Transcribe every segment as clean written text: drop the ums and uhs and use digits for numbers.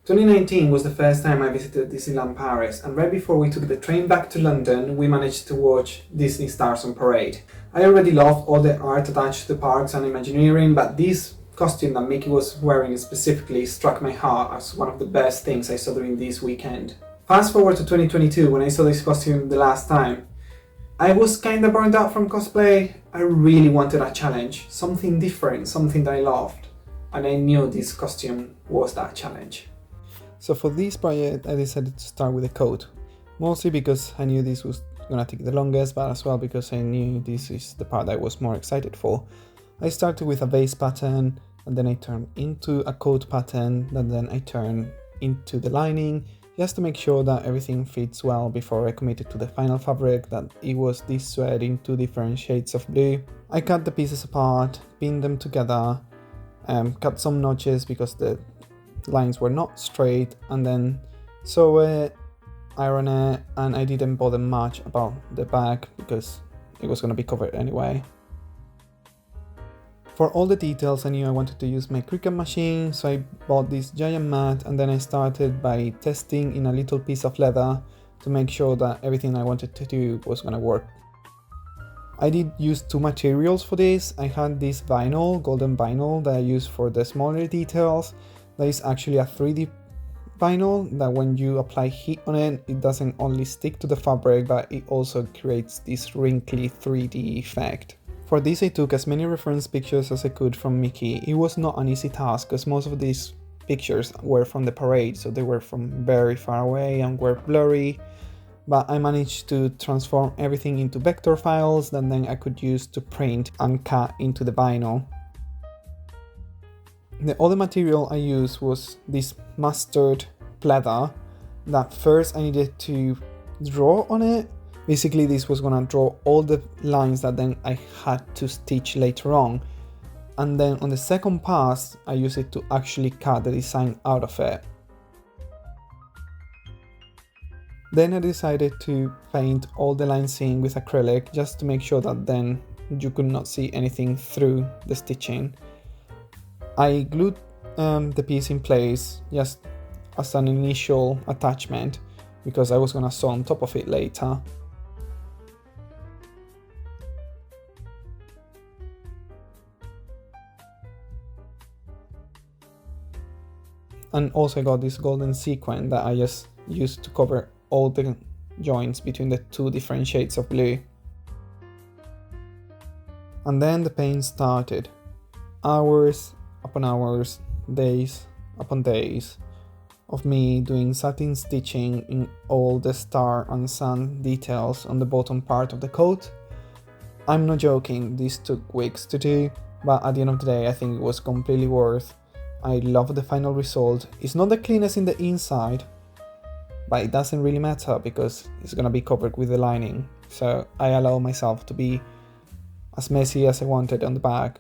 2019 was the first time I visited Disneyland Paris, and right before we took the train back to London, we managed to watch Disney Stars on Parade. I already loved all the art attached to the parks and Imagineering, but this costume that Mickey was wearing specifically struck my heart as one of the best things I saw during this weekend. Fast forward to 2022, when I saw this costume the last time. I was kinda burned out from cosplay. I really wanted a challenge, something different, something that I loved, and I knew this costume was that challenge. So for this project, I decided to start with a coat, mostly because I knew this was gonna take the longest, but as well because I knew this is the part I was more excited for. I started with a vase pattern, and then I turned into a coat pattern, and then I turned into the lining, just to make sure that everything fits well before I committed to the final fabric, that it was this sweat in 2 different shades of blue. I cut the pieces apart, pinned them together, cut some notches because the lines were not straight, and then sew it, iron it, and I didn't bother much about the back because it was going to be covered anyway. For all the details, I knew I wanted to use my Cricut machine, so I bought this giant mat, and then I started by testing in a little piece of leather to make sure that everything I wanted to do was going to work. I did use 2 materials for this. I had this vinyl, golden vinyl, that I used for the smaller details. That is actually a 3D vinyl that when you apply heat on it, it doesn't only stick to the fabric, but it also creates this wrinkly 3D effect. For this, I took as many reference pictures as I could from Mickey. It was not an easy task because most of these pictures were from the parade, so they were from very far away and were blurry. But I managed to transform everything into vector files that then I could use to print and cut into the vinyl. The other material I used was this mustard pleather that first I needed to draw on it. Basically, this was gonna draw all the lines that then I had to stitch later on. And then on the second pass, I used it to actually cut the design out of it. Then I decided to paint all the lines in with acrylic just to make sure that then you could not see anything through the stitching. I glued the piece in place just as an initial attachment because I was gonna sew on top of it later. And also I got this golden sequin that I just used to cover all the joints between the 2 different shades of blue. And then the paint started. Hours upon hours, days upon days of me doing satin stitching in all the star and sun details on the bottom part of the coat. I'm not joking, this took weeks to do, but at the end of the day I think it was completely worth. I love the final result. It's not the cleanest in the inside, but it doesn't really matter because it's gonna be covered with the lining, so I allow myself to be as messy as I wanted on the back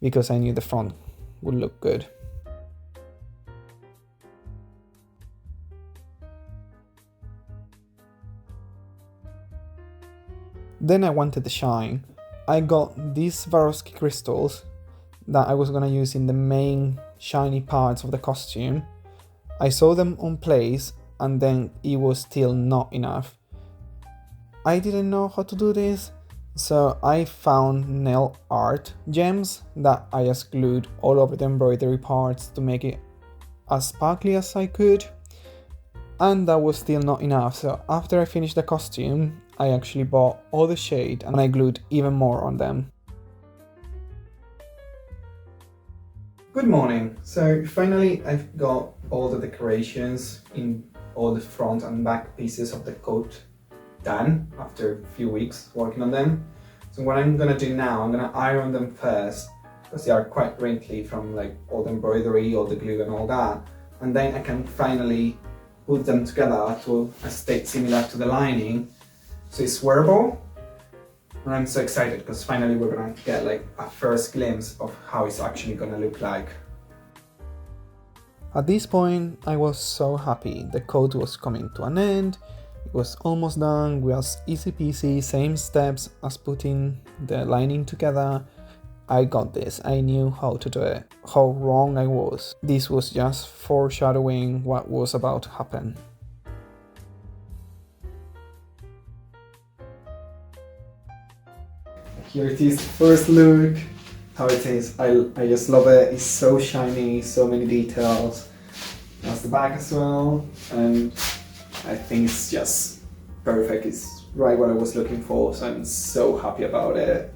because I knew the front would look good. Then I wanted the shine. I got these Swarovski crystals that I was gonna use in the main shiny parts of the costume. I saw them on place and then it was still not enough. I didn't know how to do this, so I found nail art gems that I just glued all over the embroidery parts to make it as sparkly as I could. And that was still not enough, so after I finished the costume, I actually bought all the shade and I glued even more on them. Good morning. So finally I've got all the decorations in all the front and back pieces of the coat done after a few weeks working on them. So what I'm gonna do now, I'm gonna iron them first because they are quite wrinkly from like all the embroidery, all the glue and all that. And then I can finally put them together to a state similar to the lining. So it's wearable. And I'm so excited because finally we're gonna get like a first glimpse of how it's actually gonna look like. At this point, I was so happy. The coat was coming to an end. It was almost done. It was easy peasy, same steps as putting the lining together. I got this. I knew how to do it. How wrong I was. This was just foreshadowing what was about to happen. Here it is, first look. How it is. I just love it. It's so shiny, so many details. That's the back as well. And I think it's just perfect. It's right what I was looking for. So I'm so happy about it.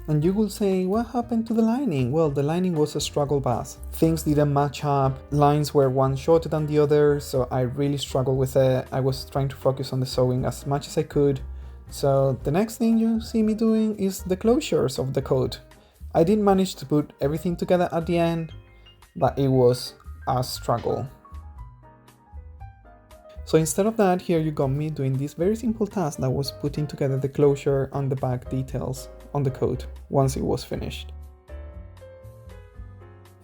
And you will say, what happened to the lining? Well, the lining was a struggle bus. Things didn't match up, lines were one shorter than the other, so I really struggled with it. I was trying to focus on the sewing as much as I could. So the next thing you see me doing is the closures of the coat. I did manage to put everything together at the end, but it was a struggle. So instead of that, here you got me doing this very simple task that was putting together the closure and the back details on the coat once it was finished.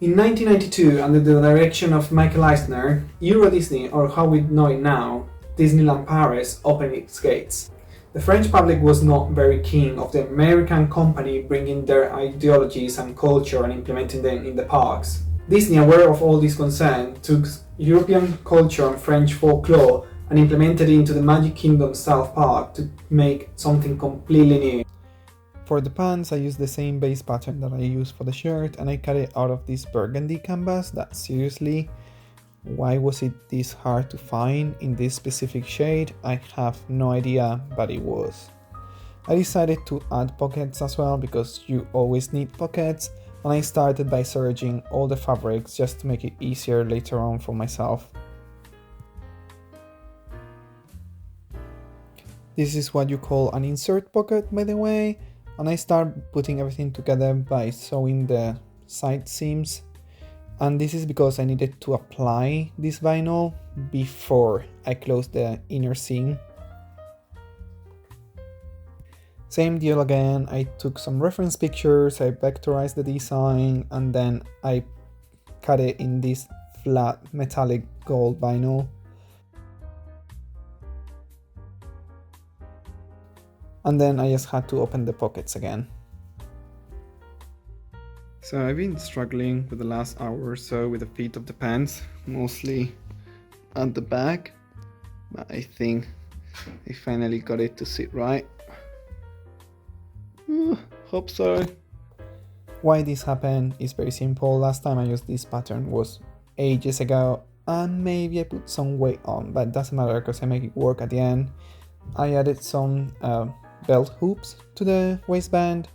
In 1992, under the direction of Michael Eisner, Euro Disney, or how we know it now, Disneyland Paris, opened its gates. The French public was not very keen of the American company bringing their ideologies and culture and implementing them in the parks. Disney, aware of all this concern, took European culture and French folklore and implemented it into the Magic Kingdom South Park to make something completely new. For the pants, I used the same base pattern that I used for the shirt, and I cut it out of this burgundy canvas that, seriously, why was it this hard to find in this specific shade? I have no idea, but it was. I decided to add pockets as well because you always need pockets, and I started by serging all the fabrics just to make it easier later on for myself. This is what you call an insert pocket, by the way, and I start putting everything together by sewing the side seams. And this is because I needed to apply this vinyl before I close the inner seam. Same deal again, I took some reference pictures, I vectorized the design, and then I cut it in this flat metallic gold vinyl. And then I just had to open the pockets again. So I've been struggling with the last hour or so with the fit of the pants, mostly at the back, but I think I finally got it to sit right. Hope so. Why this happened is very simple. Last time I used this pattern was ages ago, and maybe I put some weight on, but it doesn't matter because I make it work at the end. I added some belt hoops to the waistband,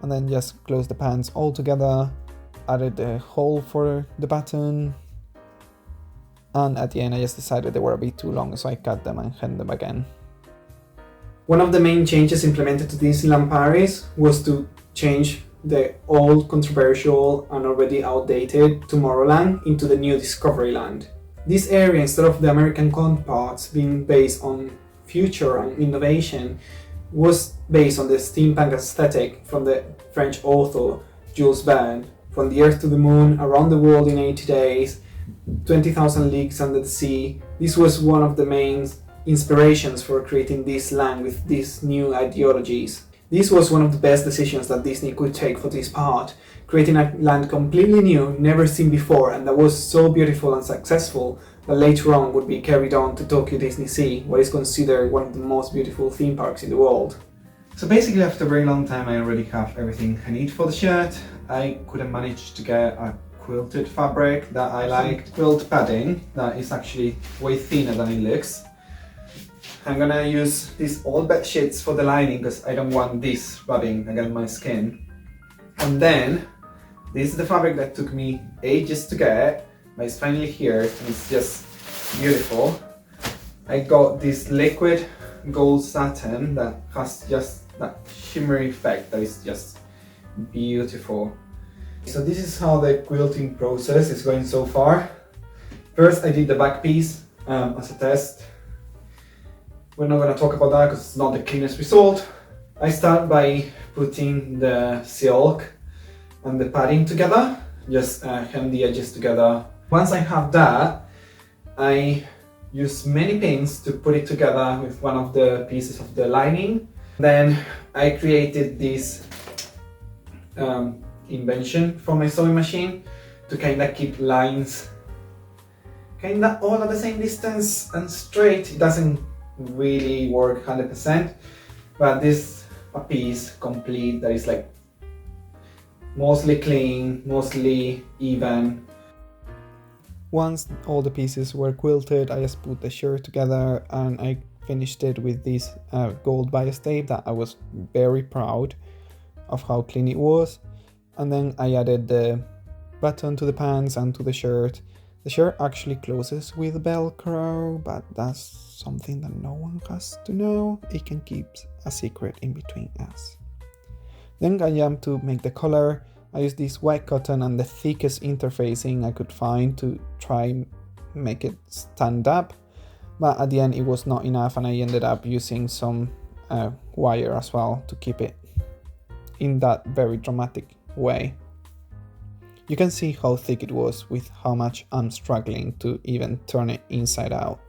and then just closed the pants all together, added the hole for the button, and at the end I just decided they were a bit too long, so I cut them and hemmed them again. One of the main changes implemented to Disneyland Paris was to change the old, controversial and already outdated Tomorrowland into the new Discoveryland. This area, instead of the American counterparts being based on future and innovation, was based on the steampunk aesthetic from the French author Jules Verne. From the Earth to the Moon, Around the World in 80 Days, 20,000 Leagues Under the Sea. This was one of the main inspirations for creating this land with these new ideologies. This was one of the best decisions that Disney could take for this part, creating a land completely new, never seen before, and that was so beautiful and successful that later on would be carried on to Tokyo Disney Sea, what is considered one of the most beautiful theme parks in the world. So basically, after a very long time, I already have everything I need for the shirt. I couldn't manage to get a quilted fabric that I liked. Quilt padding that is actually way thinner than it looks. I'm gonna use these old bed sheets for the lining because I don't want this rubbing against my skin. And then, this is the fabric that took me ages to get, but it's finally here and it's just beautiful. I got this liquid gold satin that has just that shimmery effect that is just beautiful. So this is how the quilting process is going so far. First I did the back piece as a test. We're not going to talk about that because it's not the cleanest result. I start by putting the silk and the padding together, just hem the edges together. Once I have that, I use many pins to put it together with one of the pieces of the lining. Then I created this invention for my sewing machine to kind of keep lines kind of all at the same distance and straight. It doesn't really work 100%, but this a piece complete that is like mostly clean, mostly even. Once all the pieces were quilted, I just put the shirt together and I finished it with this gold bias tape that I was very proud of how clean it was. And then I added the button to the pants and to the shirt. The shirt actually closes with Velcro, but that's something that no one has to know. It can keep a secret in between us. Then I jumped to make the collar. I used this white cotton and the thickest interfacing I could find to try make it stand up, but at the end it was not enough and I ended up using some wire as well to keep it in that very dramatic way. You can see how thick it was with how much I'm struggling to even turn it inside out.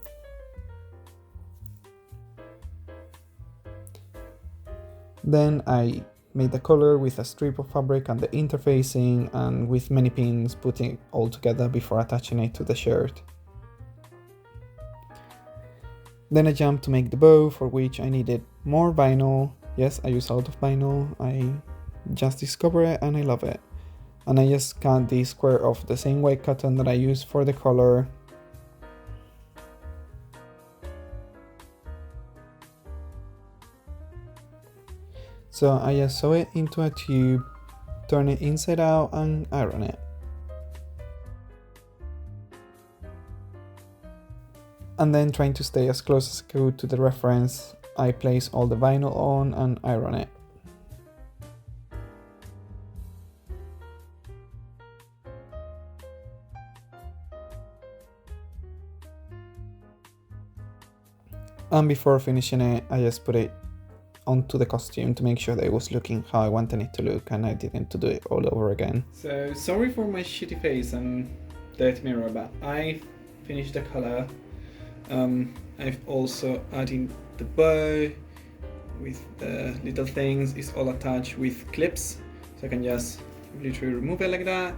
Then I made the collar with a strip of fabric and the interfacing and with many pins, putting it all together before attaching it to the shirt. Then I jumped to make the bow, for which I needed more vinyl. Yes, I use out of vinyl. I just discovered it and I love it. And I just cut the square of the same white cotton that I used for the collar. So I just sew it into a tube, turn it inside out and iron it. And then, trying to stay as close as I could to the reference, I place all the vinyl on and iron it. And before finishing it, I just put it onto the costume to make sure that it was looking how I wanted it to look, and I didn't do it all over again. So sorry for my shitty face and dirty mirror, but I finished the color. I've also added the bow with the little things. It's all attached with clips, so I can just literally remove it like that.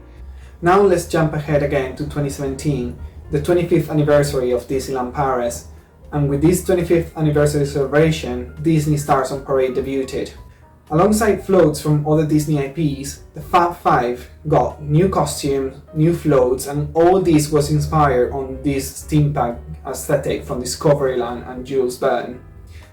Now let's jump ahead again to 2017, the 25th anniversary of Disneyland Paris. And with this 25th anniversary celebration, Disney Stars on Parade debuted. Alongside floats from other Disney IPs, the Fab Five got new costumes, new floats, and all this was inspired on this steampunk aesthetic from Discoveryland and Jules Verne.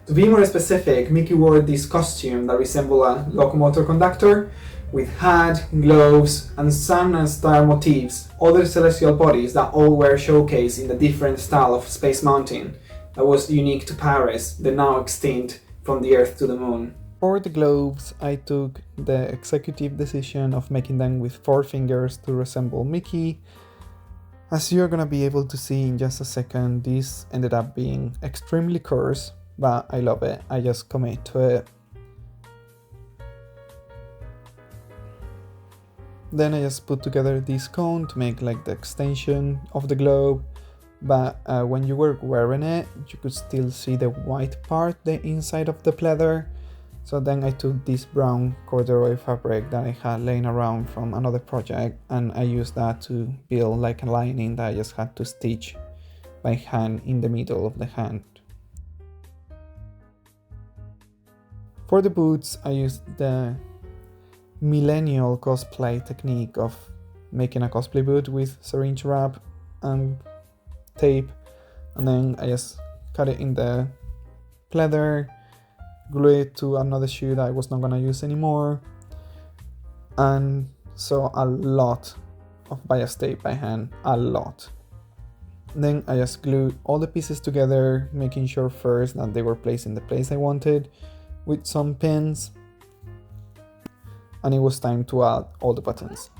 To be more specific, Mickey wore this costume that resembled a locomotive conductor, with hat, gloves, and sun and star motifs, other celestial bodies that all were showcased in the different style of Space Mountain that was unique to Paris, the now extinct From the Earth to the Moon. For the gloves, I took the executive decision of making them with 4 fingers to resemble Mickey. As you're gonna be able to see in just a second, this ended up being extremely coarse, but I love it. I just commit to it. Then I just put together this cone to make like the extension of the globe. But when you were wearing it, you could still see the white part, the inside of the pleather. So then I took this brown corduroy fabric that I had laying around from another project, and I used that to build like a lining that I just had to stitch by hand in the middle of the hand. For the boots, I used the millennial cosplay technique of making a cosplay boot with syringe wrap and tape, and then I just cut it in the pleather, glue it to another shoe that I was not gonna use anymore, and sew a lot of bias tape by hand, a lot. Then I just glued all the pieces together, making sure first that they were placed in the place I wanted with some pins, and it was time to add all the buttons.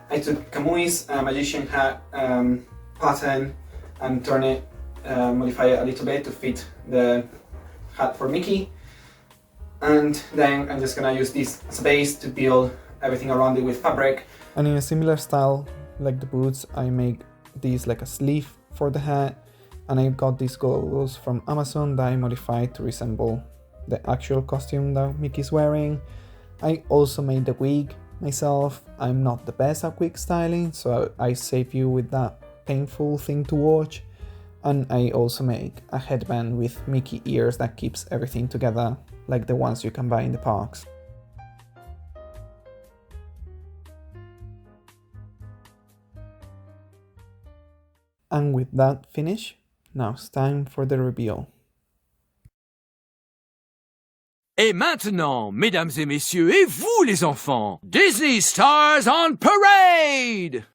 I took Camui's magician hat pattern and turned it, modify it a little bit to fit the hat for Mickey. And then I'm just gonna use this as a base to build everything around it with fabric. And in a similar style like the boots, I make these like a sleeve for the hat, and I got these goggles from Amazon that I modified to resemble the actual costume that Mickey's wearing. I also made the wig myself. I'm not the best at wig styling, so I save you with that painful thing to watch. And I also make a headband with Mickey ears that keeps everything together, like the ones you can buy in the parks. And with that finish, now it's time for the reveal. Et maintenant, mesdames et messieurs, et vous les enfants, Disney Stars on Parade!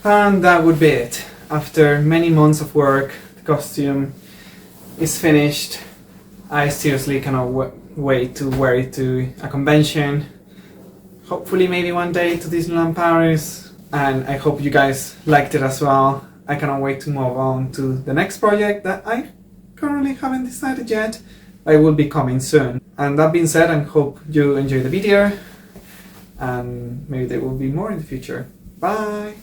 And that would be it. After many months of work, the costume is finished. I seriously cannot wait to wear it to a convention. Hopefully maybe one day to Disneyland Paris. And I hope you guys liked it as well. I cannot wait to move on to the next project that I currently haven't decided yet. But it will be coming soon. And that being said, I hope you enjoyed the video. And maybe there will be more in the future. Bye!